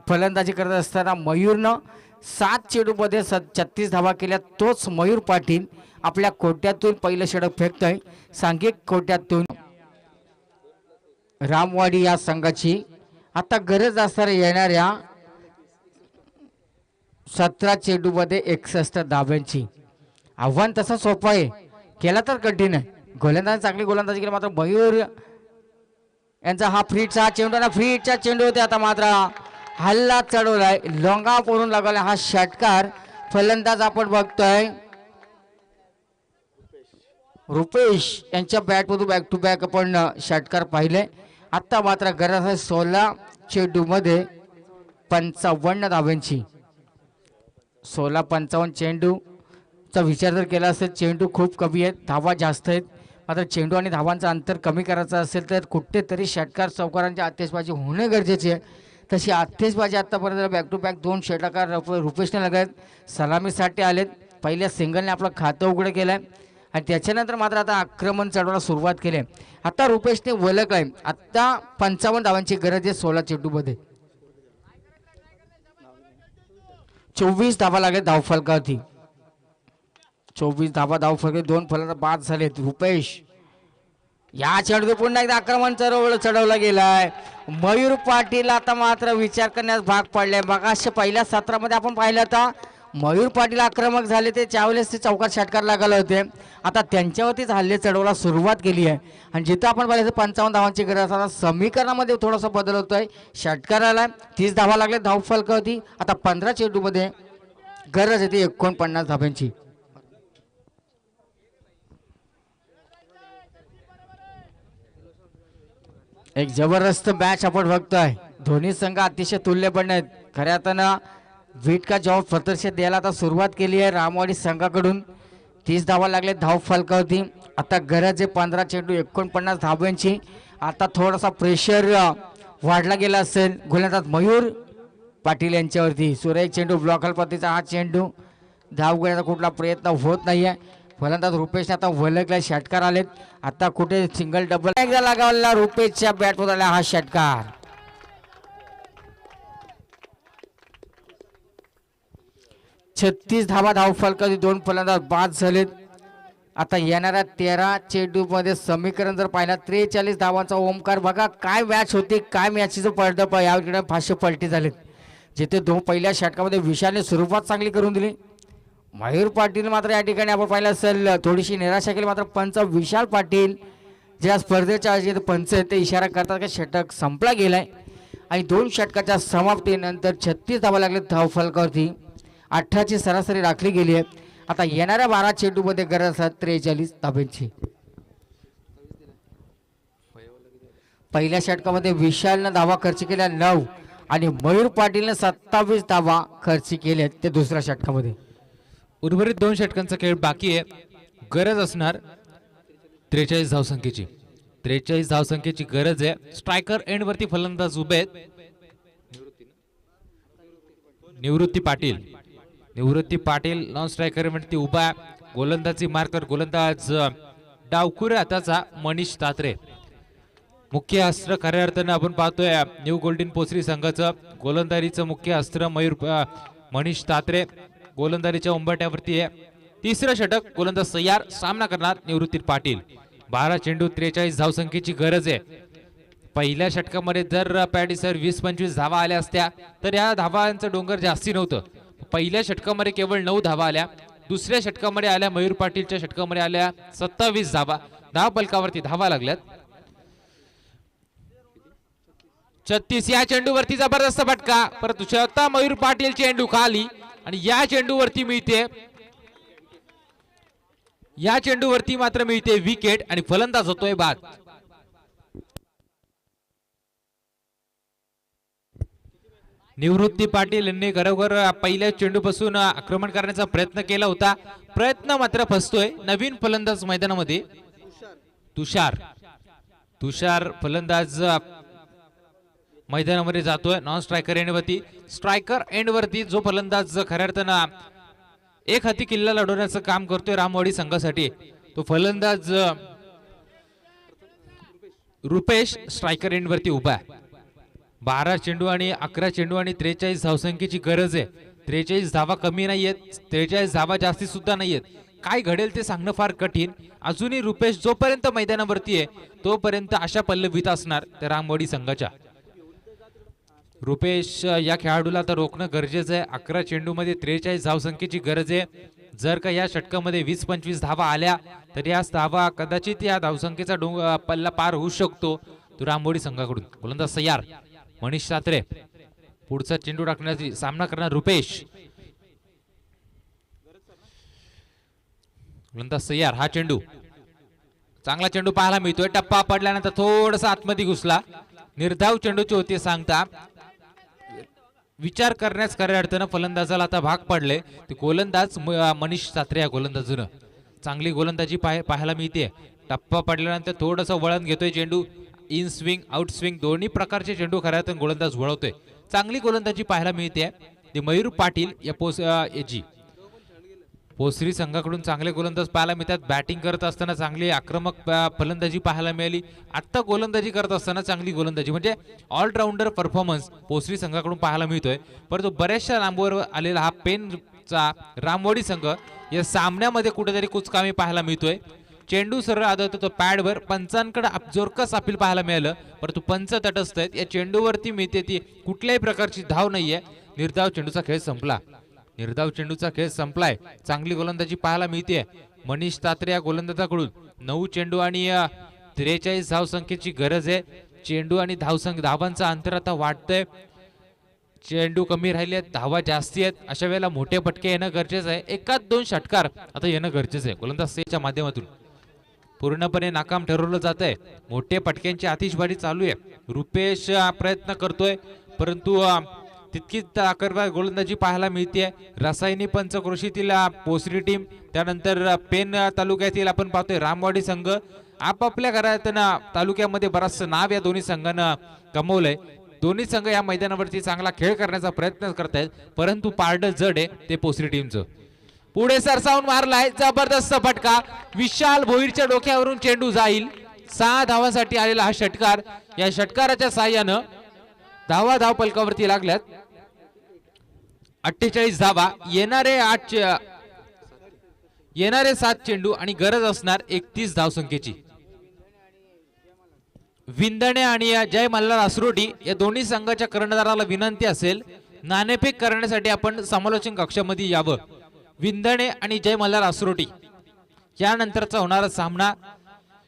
फलंदाजी करत असताना मयूरनं 7 चेंडूमध्ये 36 धावा केल्या. तोच मयूर पाटील आपल्या कोट्यातून पहिलं षटक फेकतोय. सांघिक कोट्यातून रामवाडी या संघाची आता गरज असणाऱ्या येणाऱ्या 17 चेंडूमध्ये 61 धाव्यांची. आव्हान तसं सोपं आहे, केला तर कठीण आहे. गोलंदाज चांगली गोलंदाजी केली, मात्र मयूर यांचा हा फ्रीटचा चेंडू ना फ्रीटचा चेंडू होते. आता मात्र हल्ला चढवलाय, लोंगा पडून लागला हा षटकार. फलंदाज आपण बघतोय रुपेश यांच्या बॅटमधून बॅक टू बॅक आपण षटकार पाहिले. आता मात्र गरज आहे 16 चेंडूमध्ये 55 धाव्यांची. 16-55 चेंडूचा विचार जर केला असेल, चेंडू खूप कमी आहेत, धावा जास्त आहेत. मात्र चेंडू आणि धावांचं अंतर कमी करायचं असेल तर कुठेतरी षटकार चौकारांची आतिषबाजी होणे गरजेचे आहे. तशी आतिषबाजी आत्तापर्यंत बॅक टू बॅक 2 षटकार रुपेशने लगायत सलामीसाठी आलेत. पहिल्या सिंगलने आपलं खातं उघडं केलं आहे आणि त्याच्यानंतर मात्र आता आक्रमण चढवायला सुरुवात केली आहे. आता रुपेशने वलक आहे. आत्ता 55 धावांची गरज आहे 16 चेंडूमध्ये. 24 धावा लागेल धावफलकावरती. 24 धावा धावफलकावरती 2 फलंदाज बाद झालेत. रुपेश या चेंडू पुन्हा एकदा आक्रमण चढवलं गेलाय. मयूर पाटील आता मात्र विचार करण्यास भाग पडले. मगाशी पहिल्या सत्रामध्ये आपण पाहिलं होता मयूर पाटील आक्रमक झाले, ते त्यावेळेस ते चौकात षटकार लागले होते. आता त्यांच्यावरतीच हल्ले चढवायला सुरुवात केली आहे आणि जिथं आपण पाहिलं 55 धावांची गरज. आता समीकरणामध्ये थोडासा बदल होतोय. षटकाराला 30 धावा लागले धावफलकावरती. आता 15 चेंडूमध्ये गरज आहे ती 49 धाव्यांची. एक जबरदस्त मॅच आपण बघतोय. दोन्ही संघ अतिशय तुल्यपण आहेत. खऱ्या अर्थानं वीट का जॉब प्रदर्शित द्यायला आता सुरुवात केली आहे रामवाडी संघाकडून. 30 धावा लागले धाव फलकावरती. आता गरज आहे 15 चेंडू 49 धाव्यांची. आता थोडासा प्रेशर वाढला गेला असेल गोलंदाज मयूर पाटील यांच्यावरती. सुरेख चेंडू ब्लॉकल पद्धतीचा हा चेंडू धाव घेण्याचा कुठला प्रयत्न होत नाहीये. फलंदाज रुपेशने आता वलकला षटकार आलेत. आता कुठे सिंगल डबल एकदा लागावला रुपेशच्या बॅटवर आला हा षटकार. छत्तीस धावा धाव फलकावरती 2 फलंदाज बाद झालेत. आता येणाऱ्या 13 चेंडूमध्ये समीकरण जर पाहिलं 43 धावांचा ओमकार. बघा काय मॅच होती, काय मॅचीचं पडतं. याकडे 500 पलटी झालेत. जिथे 2 पहिल्या षटकामध्ये विशालने सुरुवात चांगली करून दिली. मयूर पाटील मात्र या ठिकाणी आपण पाहिलं असेल थोडीशी निराशा केली. मात्र पंच विशाल पाटील ज्या स्पर्धेच्या जे पंच आहेत ते इशारा करतात की षटक संपला गेलाय आणि 2 षटकाच्या समाप्तीनंतर 36 धावा लागले धाव फलकावरती. 18ची सरासरी राखली गेली आहे. आता येणाऱ्या 12 चेंडूमध्ये गरज आहे 43 धाब्यांची. पहिल्या षटकामध्ये विशालनं धावा खर्च केल्या 9 आणि मयूर पाटीलने 27 धावा खर्च केल्या ते दुसऱ्या षटकामध्ये. उर्वरित 2 षटकांचा खेळ बाकी आहे. गरज असणार 43 धावसंख्येची. 43 धावसंख्येची गरज आहे. स्ट्रायकर एंड वरती फलंदाज उभे आहेत. निवृत्ती पाटील नॉन स्ट्रायकर वरती उभा. गोलंदाजी मार्कर गोलंदाज डावखुऱ्या हाताचा मनीष तात्रे. मुख्य अस्त्र खऱ्या अर्थानं आपण पाहतोय न्यू गोल्डन पोसरी संघाचं गोलंदाजीचं मुख्य अस्त्र मनीष तात्रे गोलंदाजीच्या उंबरठ्यावरती आहे. तिसरं षटक गोलंदाज तयार. सामना करणार निवृत्ती पाटील. 12 चेंडू 43 धावसंख्येची गरज आहे. पहिल्या षटकामध्ये जर पॅडी सर 20-25 धावा आल्या असत्या तर या धावांचं डोंगर जास्ती नव्हतं. पहिल्या षटकामध्ये केवळ 9 धावा आल्या. दुसऱ्या षटकामध्ये आल्या मयूर पाटीलच्या षटकामध्ये आल्या 27 धावा. धाव फलकावरती धावा लागल्यात 36 या चेंडूवरती जबरदस्त फटका, परंतु स्वतः मयूर पाटील चेंडू खाली आणि या चेंडूवरती मिळते, या चेंडूवरती मात्र मिळते विकेट आणि फलंदाज होतोय बाद. निवृत्ती पाटील यांनी खरोखर पहिल्या चेंडूपासून आक्रमण करण्याचा प्रयत्न केला होता, प्रयत्न मात्र फसतोय. नवीन फलंदाज मैदानामध्ये तुषार फलंदाज मैदानामध्ये जातोय. नॉन स्ट्रायकर एंडवरती, स्ट्रायकर एंडवरती जो फलंदाज खऱ्या अर्थानं एक हाती किल्ला लढवण्याचं काम करतोय रामवाडी संघासाठी, तो फलंदाज रुपेश स्ट्रायकर एंडवरती उभा आहे. 12 चेंडू आणि 11 चेंडू आणि 43 धावसंख्येची गरज आहे. 43 धावा कमी नाहीयेत, 43 धावा जास्ती सुद्धा नाहीयेत. काय घडेल ते सांगणं फार कठीण. अजूनही रुपेश जोपर्यंत मैदानावरती आहे तोपर्यंत अशा पल्लवीत असणार त्या रामवाडी संघाच्या. रुपेश या खेळाडूला आता रोखणं गरजेचं आहे. 11 चेंडूमध्ये 43 धावसंख्येची गरज आहे. जर का या षटकामध्ये 20-25 धावा आल्या तर या धावा कदाचित या धावसंख्येचा पल्ला पार होऊ शकतो तो रामवाडी संघाकडून. गोलंदाज तयार, मनीष सात्रे पुढचा चेंडू टाकण्याची सामना करणार रुपेश. गोलंदाज तयार, हा चेंडू चांगला चेंडू पाहायला मिळतोय. टप्पा पडल्यानंतर थोडासा आतमध्ये घुसला. निर्धाव चेंडूची होती सांगता विचार करण्यास खऱ्या अर्थानं फलंदाजाला आता भाग पडले. ते गोलंदाज मनीष सात्रे या गोलंदाजीनं चांगली गोलंदाजी पाहायला मिळते. टप्पा पडल्यानंतर थोडंसं वळण घेतोय चेंडू. इन स्विंग आउट स्विंग दोन्ही प्रकारचे चेंडू खऱ्या अर्थानं गोलंदाज वळवतोय. चांगली गोलंदाजी पाहायला मिळते. ते मयूर पाटील या पोसरी संघाकडून चांगले गोलंदाज पाहायला मिळतात. बॅटिंग करत असताना चांगली आक्रमक फलंदाजी पाहायला मिळाली. आत्ता गोलंदाजी करत असताना चांगली गोलंदाजी म्हणजे ऑलराऊंडर परफॉर्मन्स पोसरी संघाकडून पाहायला मिळतोय. परंतु बऱ्याचशा लांबवर आलेला हा पेनचा रामवाडी संघ या सामन्यामध्ये कुठेतरी कुचकामी पाहायला मिळतोय. चेंडू सरळ आदळतो तो पॅडवर. पंचांकडे जोरकस अपील पाहायला मिळालं, परंतु पंच तटस्थ आहेत. या चेंडूवरती मिळते ती कुठल्याही प्रकारची धाव नाहीये. निर्धाव चेंडूचा खेळ संपलाय. चांगली गोलंदाजी पाहायला मिळते मनीष तात्रे या गोलंदाजाकडून. 9 चेंडू आणि 43 धावसंख्येची गरज आहे. चेंडू आणि धावांचा अंतर आता वाढतंय. चेंडू कमी राहिले आहेत, धावा जास्ती आहेत. अशा वेळेला मोठे फटके येणं गरजेचं आहे. 1-2 षटकार आता येणं गरजेचं आहे. गोलंदाज सेच्या माध्यमातून पूर्णपणे नाकाम ठरवलं जात आहे. मोठे फटक्यांची आतिषबाजी चालू आहे. रुपेश प्रयत्न करतोय, परंतु तितकीच ताकदवार गोलंदाजी पाहायला मिळते. रसायनी पंचक्रोशीतील पोसरी टीम, त्यानंतर पेन तालुक्यातील आपण पाहतोय रामवाडी संघ. आपापल्या घरात तालुक्यामध्ये बराचसं नाव या दोन्ही संघानं कमवलंय. दोन्ही संघ या मैदानावरती चांगला खेळ करण्याचा प्रयत्न करतायत, परंतु पारडं जड आहे ते पोसरी टीमचं. पुढे सरसावून मारलाय, जबरदस्त फटका. विशाल भोईरच्या डोक्यावरून चेंडू जाईल. 6 धावांसाठी आलेला हा षटकार. या षटकाराच्या साहाय्यानं धाव पलकावरती लागल्यात. 48 धावा. येणारे 7 चेंडू आणि गरज असणार 31 धावसंख्येची. विंदणे आणि जय मल्हार असरोटी या दोन्ही संघाच्या कर्णधाराला विनंती असेल, नाणेफेक करण्यासाठी आपण समालोचन कक्षामध्ये यावं. विंदणे आणि जय मल्हार असरोटी यानंतरचा होणारा सामना.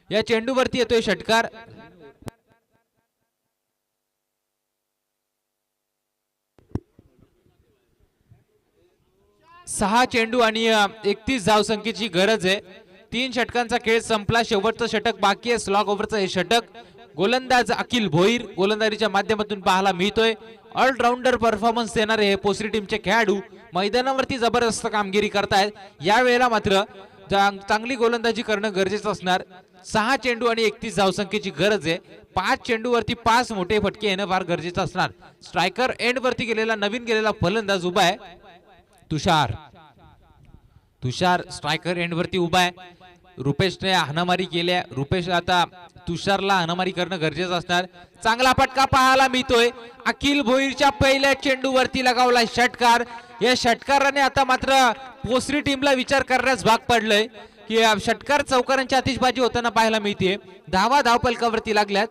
या चेंडूवरती येतोय षटकार. सहा चेंडू आणि 31 धावसंख्येची गरज आहे. 3 षटकांचा खेळ संपला. शेवटचं षटक बाकी आहे. स्लॉग ओव्हरचं हे षटक. गोलंदाज अखिल भोईर गोलंदाजीच्या माध्यमातून पाहायला मिळतोय. ऑलराऊंडर परफॉर्मन्स देणारे हे पोसरी टीमचे खेळाडू मैदानावरती जबरदस्त कामगिरी करतायत. या वेळेला मात्र चांगली गोलंदाजी करणं गरजेचं असणार. 6 चेंडू आणि 31 धावसंख्येची गरज आहे. 5 चेंडूवरती 5 मोठे फटके येणं फार गरजेचं असणार. स्ट्रायकर एंड वरती नवीन गेलेला फलंदाज उभा आहे तुषार स्ट्रायकर एंड वरती उभा आहे. रुपेशने हाणामारी केल्या. रुपेश आता तुषारला हाणामारी करणं गरजेचं असणार. चांगला फटका पाहायला मिळतोय. अखिल भोईरच्या पहिल्या चेंडूवरती लगावला षटकार. या षटकाराने आता मात्र पोसरी टीमला विचार करण्यास भाग पडलंय की षटकार चौकारांची आतिषबाजी होताना पाहायला मिळते. धाव पलकावरती लागल्यात.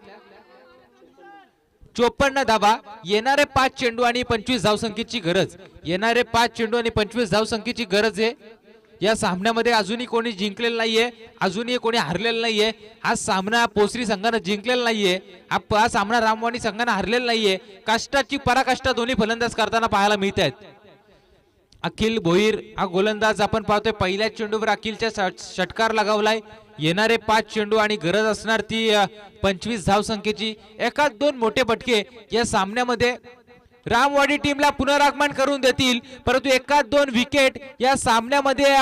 54 धावा. येणारे 5 चेंडू आणि 25 धावसंख्येची गरज. येणारे 5 चेंडू आणि 25 धावसंख्येची गरज आहे. या सामन्यामध्ये अजूनही कोणी जिंकलेलं नाहीये, अजूनही कोणी हरलेलं नाहीये. हा सामना पोसरी संघानं जिंकलेला नाहीये, हा सामना रामवाडी संघानं हरलेला नाहीये. कष्टाची पराकाष्ठा दोन्ही फलंदाज करताना पाहायला मिळत आहेत. अखिल भोईर हा गोलंदाज आपण पाहतोय पहिल्या चेंडूवर अखिलच्या षटकार लगावलाय. येणारे 5 चेंडू आणि गरज असणार ती 25 धावसंख्येची. एकाच 2 मोठे फटके या सामन्यामध्ये रामवाडी टीमला पुनरागमन करून देतील, परंतु एकाच 2 विकेट या सामन्यामध्ये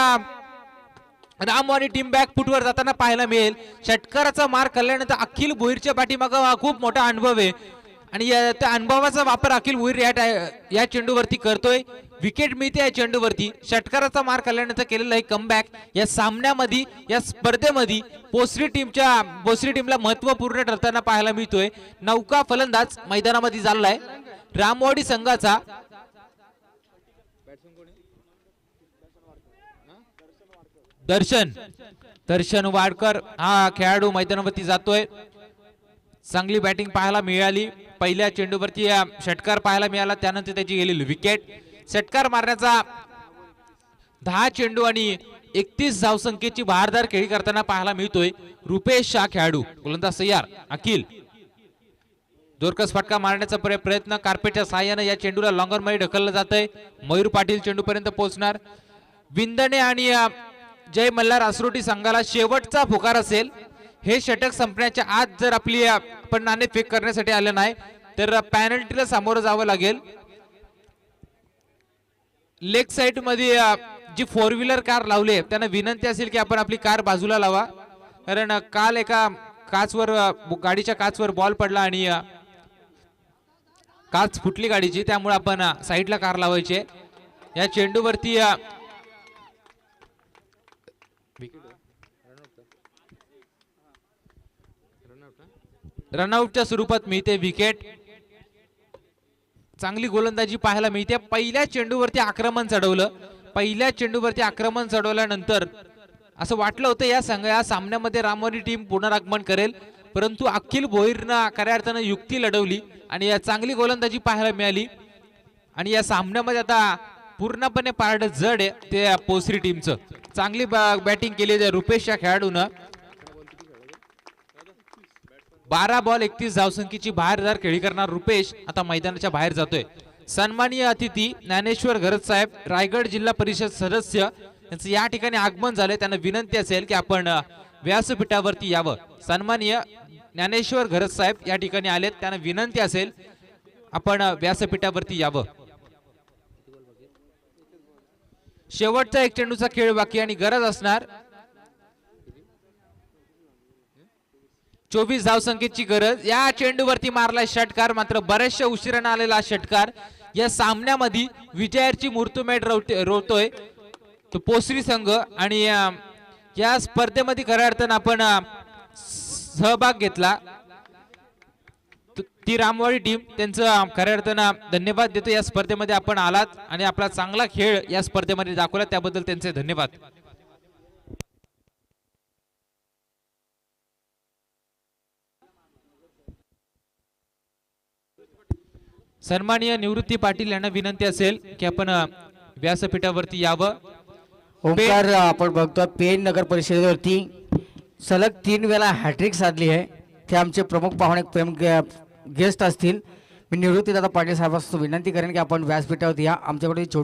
रामवाडी टीम बॅक फुटवर जाताना पाहायला मिळेल. षटकाराचा मार खाल्ल्यानंतर अखिल भोईरच्या पाठीमागं खूप मोठा अनुभव आहे आणि त्या अनुभवाचा वापर अखिल भोईर या चेंडूवरती करतोय. विकेट मिळते या चेंडूवरती. षटकाराचा मार खाल्ल्यानंतर केलेला आहे कमबॅक. या सामन्यामध्ये या स्पर्धेमध्ये भोसरी टीमला महत्वपूर्ण ठरताना पाहायला मिळतोय. नौका फलंदाज मैदानामध्ये झालाय रामवाडी संघाचा. दर्शन वाडकर हा खेळाडू मैदानावरती जातोय. चांगली बॅटिंग पाहायला मिळाली. पहिल्या चेंडूवरती षटकार पाहायला मिळाला, त्यानंतर त्याची गेलेली विकेट. षटकार मारण्याचा 10 चेंडू आणि 31 धावसंख्येची बहारदार खेळी करताना पाहायला मिळतोय रुपेश हा खेळाडू. गोलंदाज तयार अखिल. जोरकस फटका मारण्याचा प्रयत्न कार्पेटच्या सहाय्याने या चेंडूला लॉंगर मध्ये ढकललं जातंय. मयूर पाटील चेंडू पर्यंत पोहोचणार. विंदणे आणि जय मल्हार असरोटी संघाला शेवटचा पुकार असेल. हे षटक संपण्याच्या आत जर आपली आपण नाणेफेक करण्यासाठी आलं नाही तर पॅनल्टीला सामोरं जावं लागेल. लेग साइड मध्ये जी 4 व्हीलर कार लावली त्यांना विनंती असेल की आपण आपली कार बाजूला लावा, कारण काल एका गाडीच्या काचवर बॉल पडला आणि काच फुटली गाडीची, त्यामुळे आपण साईडला कार लावायची. या चेंडूवरती रनआउटच्या स्वरूपात मिळते विकेट. चांगली गोलंदाजी पाहायला मिळते. पहिल्या चेंडूवरती आक्रमण चढवल्यानंतर असं वाटलं होतं या सामन्यामध्ये रामवाडी टीम पुनरागमन करेल, परंतु अखिल भोईरनं खऱ्या अर्थानं युक्ती लढवली आणि या चांगली गोलंदाजी पाहायला मिळाली. आणि या सामन्यामध्ये आता पूर्णपणे पारड जड आहे ते पोसरी टीमचं. चांगली बॅटिंग केली रुपेश या खेळाडूनं. 12 बॉल 31 धावसंख्येची बहारदार खेळी करणार रुपेश आता मैदानाच्या बाहेर जातोय. सन्माननीय अतिथी ज्ञानेश्वर घरत साहेब, रायगड जिल्हा परिषद सदस्य यांचं या ठिकाणी आगमन झालंय. त्यांना विनंती असेल की आपण व्यासपीठावरती यावं. सन्माननीय ज्ञानेश्वर घरत साहेब या ठिकाणी आलेत, त्यांना विनंती असेल आपण व्यासपीठावरती यावं. शेवटचा 1 चेंडूचा खेळ बाकी आणि गरज असणार 24 धावसंख्येची गरज. या चेंडूवरती मारलाय षटकार, मात्र बऱ्याचशा उशिराने आलेला षटकार या सामन्यामध्ये विजयाची मुहूर्तमेढ रोवतोय तो पोसरी संघ. आणि या स्पर्धेमध्ये खऱ्या अर्थानं आपण सहभाग घेतला ती रामवाडी टीम, त्यांचं खऱ्या अर्थानं धन्यवाद देतो. या स्पर्धेमध्ये आपण आलात आणि आपला चांगला खेळ या स्पर्धेमध्ये दाखवला, त्याबद्दल त्यांचे धन्यवाद. सन्माननीय निवृत्ती पाटील यांना विनंती असेल की आपण व्यासपीठावरती यावं. ओंकार आपण बघतो पेन नगर परिषदेवरती सलग 3 वेळा हॅट्रिक साधली आहे. ते आमचे प्रमुख पाहुणे गेस्ट असतील. मी निवृत्ती दादा पाटील साहेबांना विनंती करेन की आपण व्यासपीठावरती या. आमच्याकडे